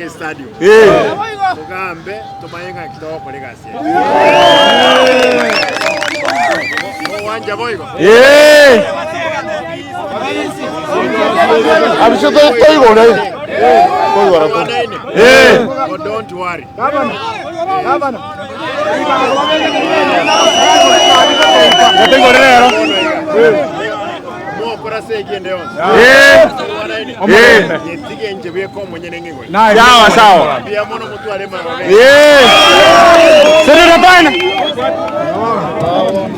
Stadium. Mugambe tumayenga kitoko legasi. Wanja boygo. Abisho toigo le. Oh, don't worry. Governor. Ya tengo dinero. Yetige nje beko mwenye nengi. Sawa sawa. Bia mono mutu alema.